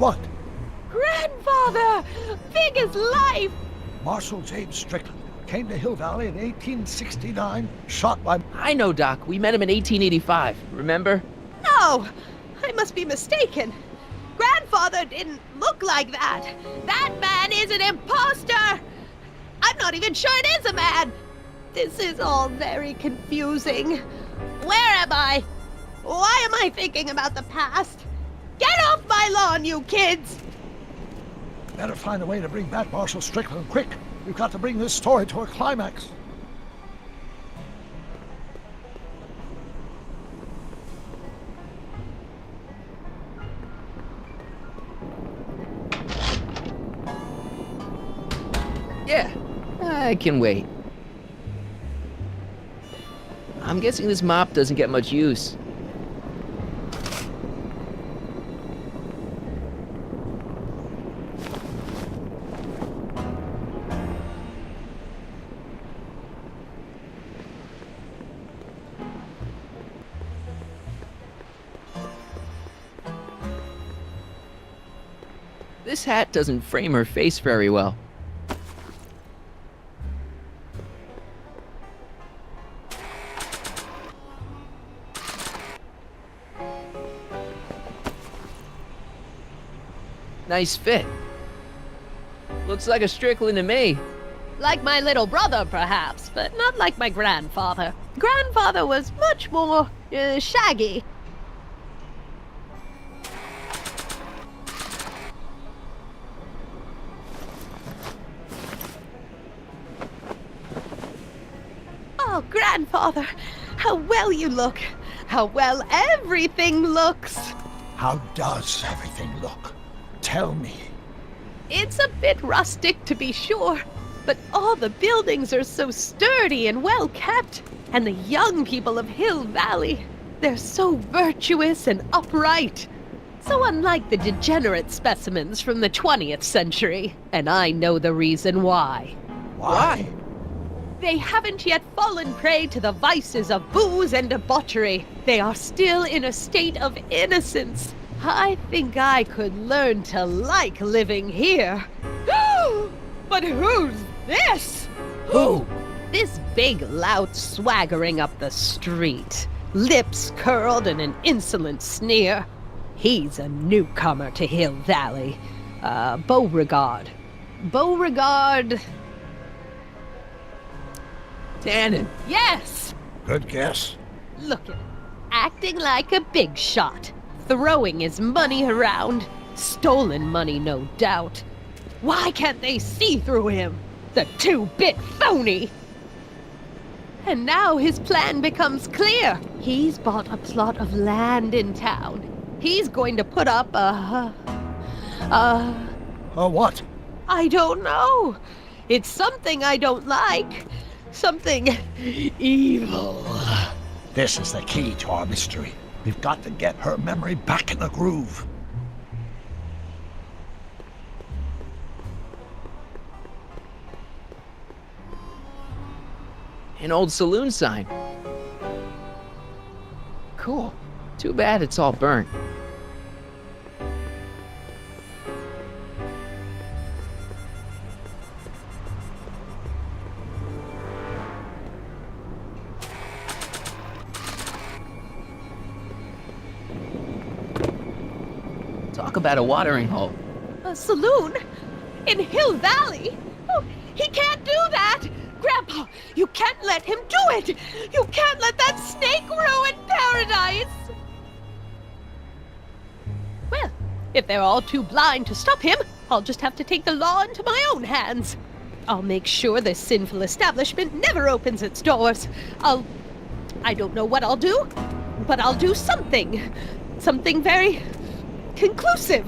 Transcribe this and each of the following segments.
what? Grandfather! Big as life! Marshal James Strickland came to Hill Valley in 1869, shot by... I know, Doc. We met him in 1885, remember? No! I must be mistaken. Grandfather didn't look like that. That man is an imposter! I'm not even sure it is a man! This is all very confusing. Where am I? Why am I thinking about the past? Get off my lawn, you kids! Better find a way to bring back Marshal Strickland quick. We've got to bring this story to a climax. Yeah, I can wait. I'm guessing this mop doesn't get much use. This hat doesn't frame her face very well. Nice fit. Looks like a Strickland to me. Like my little brother, perhaps, but not like my grandfather. Grandfather was much more, shaggy. Oh, Grandfather, how well you look. How well everything looks. How does everything look? Tell me. It's a bit rustic, to be sure, but all the buildings are so sturdy and well kept. And the young people of Hill Valley, they're so virtuous and upright. So unlike the degenerate specimens from the 20th century. And I know the reason why. Why? They haven't yet fallen prey to the vices of booze and debauchery. They are still in a state of innocence. I think I could learn to like living here. But who's this? Who? This big lout swaggering up the street, lips curled in an insolent sneer. He's a newcomer to Hill Valley. Beauregard. Tannen. Yes! Good guess. Look at him, acting like a big shot, throwing his money around. Stolen money, no doubt. Why can't they see through him? The two-bit phony! And now his plan becomes clear. He's bought a plot of land in town. He's going to put up a what? I don't know. It's something I don't like. Something evil. This is the key to our mystery. We've got to get her memory back in the groove. An old saloon sign. Cool. Too bad it's all burnt. Talk about a watering hole. A saloon? In Hill Valley? Oh, he can't do that! Grandpa, you can't let him do it! You can't let that snake ruin paradise! Well, if they're all too blind to stop him, I'll just have to take the law into my own hands. I'll make sure this sinful establishment never opens its doors. I don't know what I'll do, but I'll do something. Something very conclusive.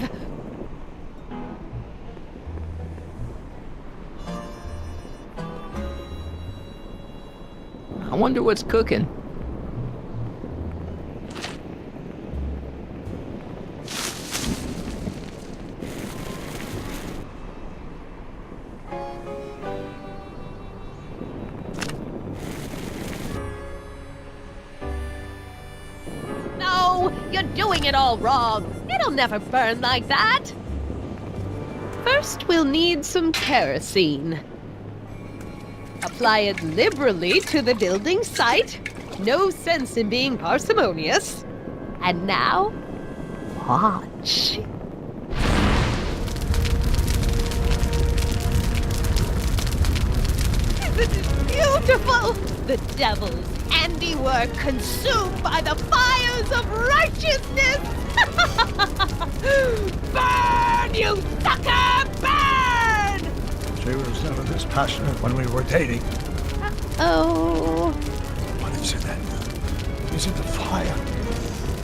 I wonder what's cooking. No, you're doing it all wrong. It'll never burn like that. First, we'll need some kerosene. Apply it liberally to the building site. No sense in being parsimonious. And now, watch. Isn't it beautiful? The devil's handiwork consumed by the fires of righteousness! Burn, you sucker! Burn! She was never this passionate when we were dating. Oh. What is it, Edna? Is it the fire?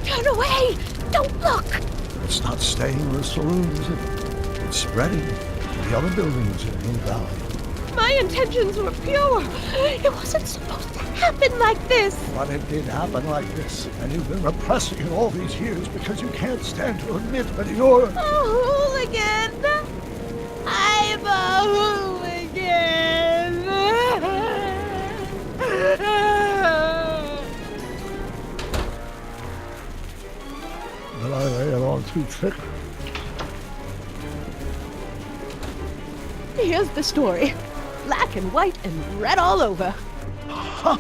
Turn away! Don't look! It's not staying in the saloon, is it? It's spreading to the other buildings in Hill Valley. My intentions were pure. It wasn't supposed to happen like this. But it did happen like this, and you've been repressing it all these years because you can't stand to admit that you're... A hooligan! I'm a hooligan! But I lay it on too thick. Here's the story. Black and white and red all over. Huh.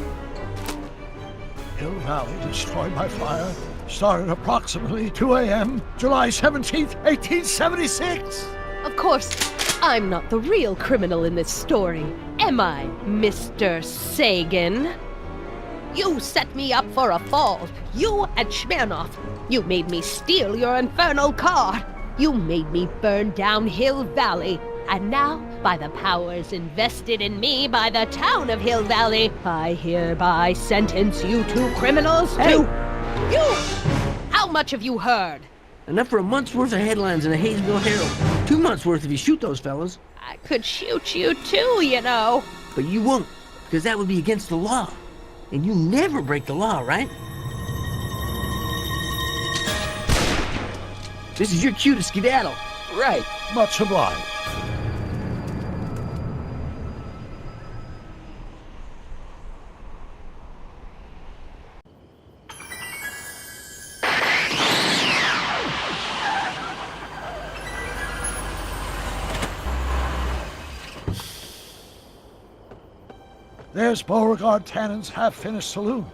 Hill Valley destroyed by fire started approximately 2 a.m., July 17th, 1876. Of course, I'm not the real criminal in this story, am I, Mr. Sagan? You set me up for a fall. You and Smirnoff. You made me steal your infernal car. You made me burn down Hill Valley. And now, by the powers invested in me by the town of Hill Valley, I hereby sentence you two criminals to... You! How much have you heard? Enough for a month's worth of headlines in the Hayesville Herald. 2 months worth if you shoot those fellas. I could shoot you too, you know. But you won't, because that would be against the law. And you never break the law, right? This is your cue to skedaddle. Right. Much obliged. There's Beauregard Tannen's half-finished saloon.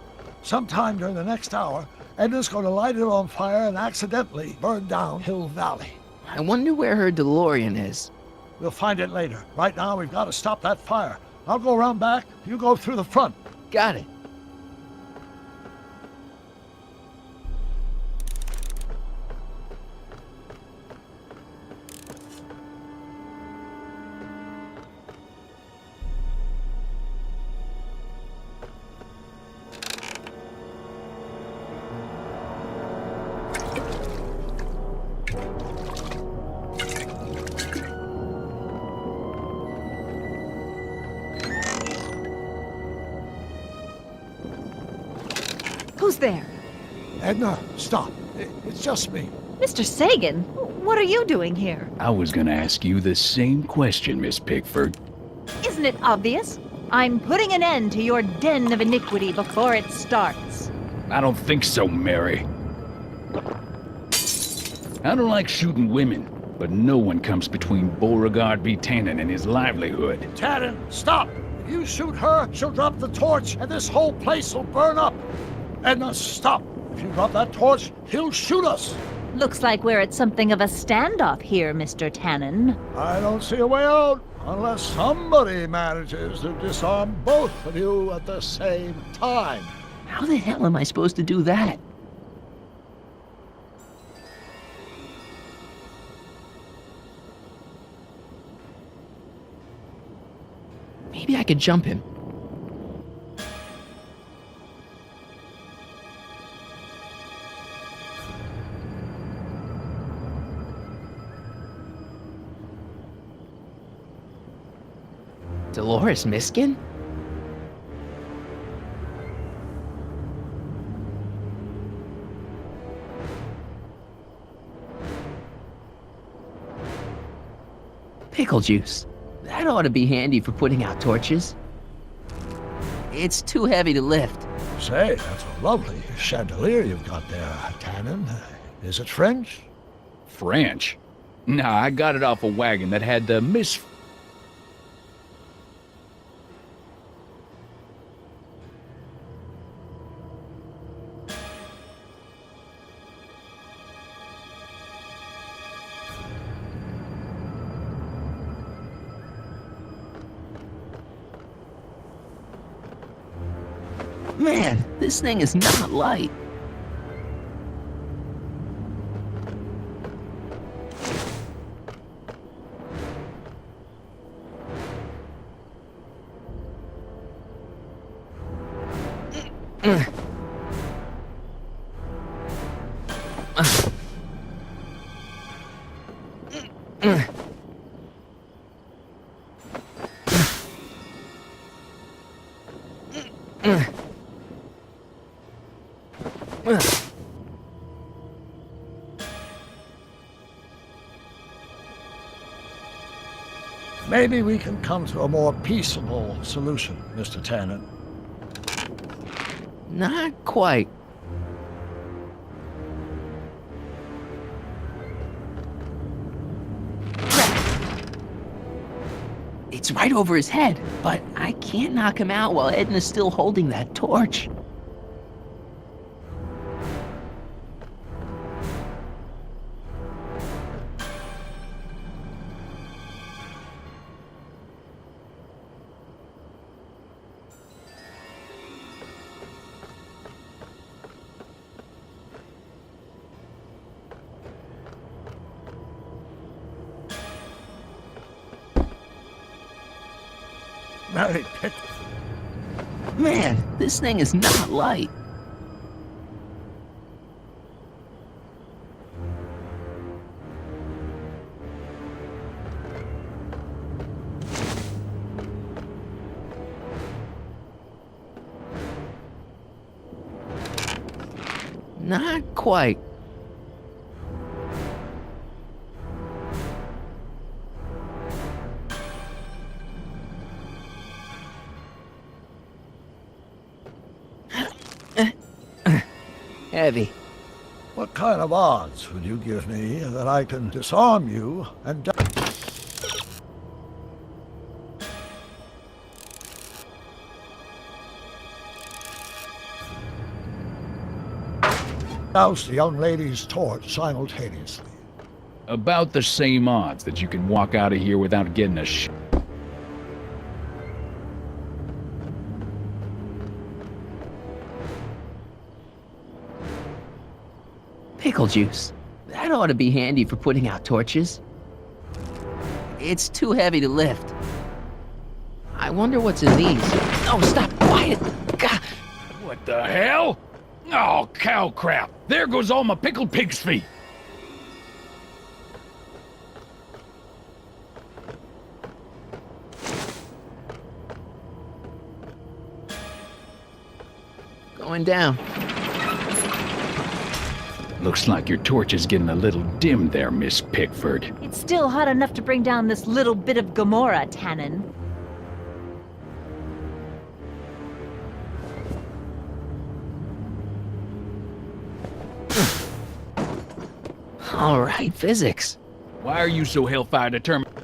Sometime during the next hour, Edna's going to light it on fire and accidentally burn down Hill Valley. I wonder where her DeLorean is. We'll find it later. Right now, we've got to stop that fire. I'll go around back. You go through the front. Got it. Who's there? Edna, stop. It's just me. Mr. Sagan, what are you doing here? I was gonna ask you the same question, Miss Pickford. Isn't it obvious? I'm putting an end to your den of iniquity before it starts. I don't think so, Mary. I don't like shooting women, but no one comes between Beauregard v. Tannen and his livelihood. Tannen, stop! If you shoot her, she'll drop the torch and this whole place will burn up. Edna, stop! If you drop that torch, he'll shoot us! Looks like we're at something of a standoff here, Mr. Tannen. I don't see a way out unless somebody manages to disarm both of you at the same time. How the hell am I supposed to do that? Maybe I could jump him. Dolores Miskin? Pickle juice. That ought to be handy for putting out torches. It's too heavy to lift. Say, that's a lovely chandelier you've got there, Tannen. Is it French? French? Nah, I got it off a wagon that had the Man, this thing is not light. Maybe we can come to a more peaceable solution, Mr. Tannen. Not quite. It's right over his head, but I can't knock him out while Edna's still holding that torch. Very pick. Man, this thing is not light. Not quite. Heavy. What kind of odds would you give me that I can disarm you and douse the young lady's torch simultaneously? about the same odds that you can walk out of here without getting a Pickle juice. That ought to be handy for putting out torches. It's too heavy to lift. I wonder what's in these. Oh, stop! Quiet! God. What the hell? Oh, cow crap! There goes all my pickled pig's feet! Going down. Looks like your torch is getting a little dim there, Miss Pickford. It's still hot enough to bring down this little bit of Gomorrah, Tannen. All right, physics. Why are you so hellfire determined?